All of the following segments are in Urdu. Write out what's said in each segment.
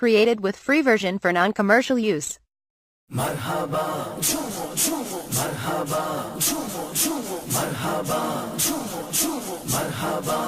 Created with free version for non-commercial use. مرحبا مرحبا مرحبا مرحبا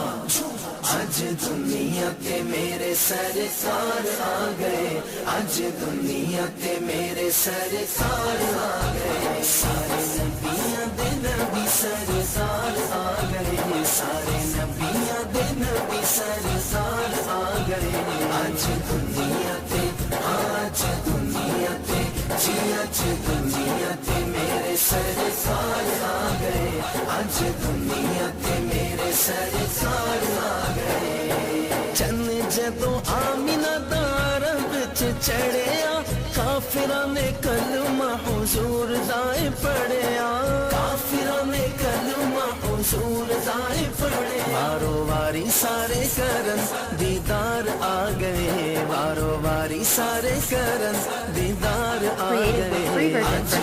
آج دنیا کے میرے سرکار آ گئے آج دنیا کے میرے سرکار آ گئے سارے نبیاں دے نبی سرکار آ گئے سارے نبیاں دے نبی سرکار آ گئے آج دنیا تے آج دنیا تے جی آج دنیا تے میرے سرکار آ گئے آج دنیا تے میرے سرکار آ گئے چند جدوں آمینہ دا عرب چ چڑھیا کافراں نے کلمہ حضور دائے پڑھیا کافراں نے کلمہ حضور دائے پڑھیا وارو واری سارے کرن دیدار آ گئے وارو واری سارے کرن دیدار آ گئے آج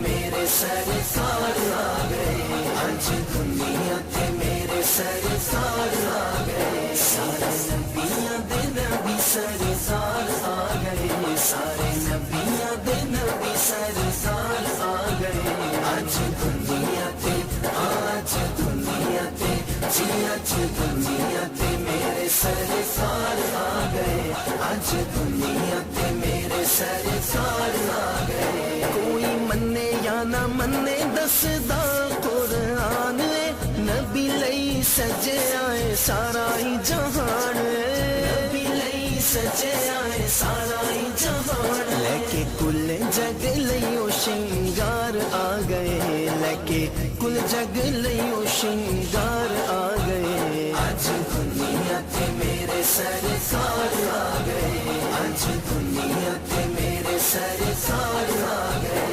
میرے سرکار آ گئے آج دنیا تے میرے سرکار آ گئے سارے نبیاں دے نبی سرکار آ گئے سارے نبیاں دے نبی سرکار آ گئے آج دنیا تے آج دنیا تے جی آج دنیا تے میرے سرکار آ گئے آج دنیا تے میرے سرکار آ گئے کوئی منے یا نہ منے دسدا قرآن نبی لئی سجیا ہے سارا ہی جہان نبی لئی سجیا ہے سارا ہی جہان لے کے کل جگ لئیو شنگار آ گئے لے کے کل جگ لئیو شنگار آ گئے آج دنیا تے میرے سرکار آ گئے آج دنیا تے میرے سرکار آ گئے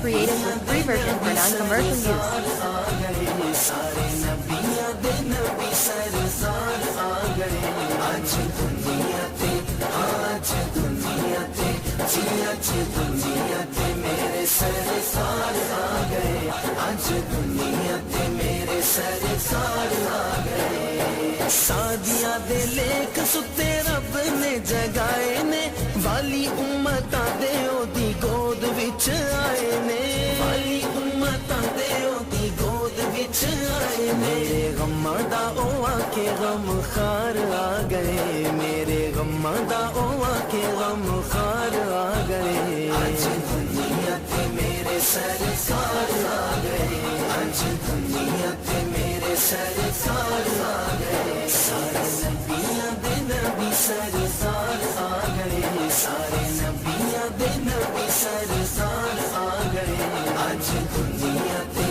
Created with free version for non-commercial use. سارے نبیاں دے نبی سرکار آ گئے آج دنیا تے آج دنیا تے جی آج دنیا تے میرے سرکار آ گئے آج دنیا تے میرے سرکار آ گئے سادیاں دے لیک ستے رب نے جگائے نے والی امتاں دے او دی گود وچ آئے نے والی امتاں دے او دی گود وچ آئے میرے غماں دا او آ کے غم خار آ گئے میرے غماں دا او آ کے غم خار آ گئے آج دنیا تے میرے سرکار آ گئے آج دنیا تے میرے سرکار آ گئے سارے نبیاں دے نبی سرکار آ گئے سارے نبیاں دے نبی سرکار آ گئے آج دنیا تے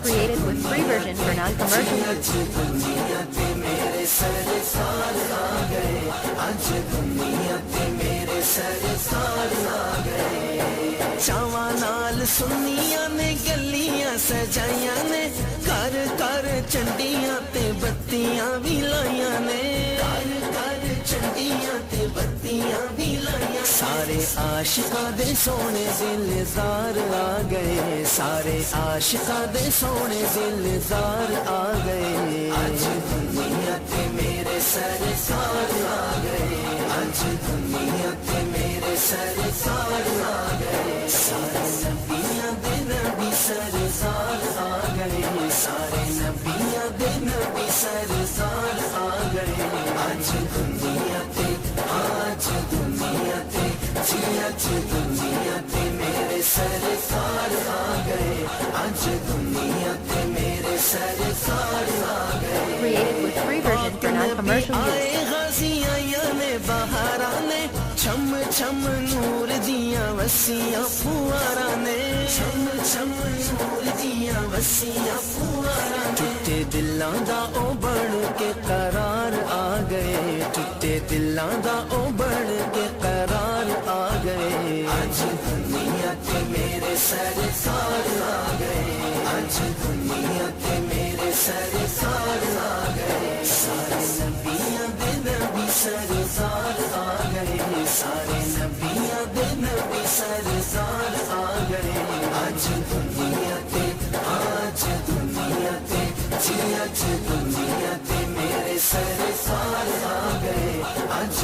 Created with free version for non-commercial use. آج دنیا تے میرے سرکار آ گئے آج دنیا تے میرے سرکار آ گئے چاواں نال سنیاں نے گلیاں سجائیاں نے کر کر چنڈیاں تے بتیاں بھی لائیاں نے کر کر چنڈیاں تے بتیاں بھی لائیاں سارے عاشقاں دے سونے دلدار آ گئے سارے عاشقاں دے سونے دلدار آ گئے آج دنیا تے میرے سرکار آ گئے آج دنیا تے میرے سرکار آ گئے سارے نبیاں دے نبی سرکار آ گئے سارے نبیاں دے نبی سرکار آ گئے آج دنیا تے آج دنیا تے جی آج دنیا تے میرے سرکار آ گئے آج دنیا تے میرے سرکار آ گئے Created with free version for non-commercial use. آئے غازیاں یانے بہاراں نے چھم چھم نور دیاں وسیاں فواراں نے چھم چھم نور دیاں وسیاں فواراں ٹوٹے دلاں دا او بڑھ کے قرار آ گئے ٹوٹے دلاں دا او بڑھ کے قرار آ گئے آج دنیا تے میرے سرکار آ گئے آج دنیا تے میرے سرکار آ گئے سارے نبیاں دے نبی سرکار آ گئے سارے نبیاں دے نبی سرکار آ گئے آج دنیا تے آج دنیا تے جی آج دنیا تے میرے سرکار آ گئے آج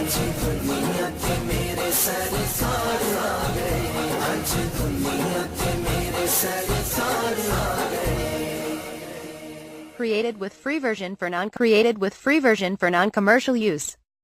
ਅੱਜ ਦੁਨੀਆ ਤੇ ਮੇਰੇ ਸਰਕਾਰ ਆ ਗਏ ਅੱਜ ਦੁਨੀਆ ਤੇ ਮੇਰੇ ਸਰਕਾਰ ਆ ਗਏ Created with free version for non-commercial use.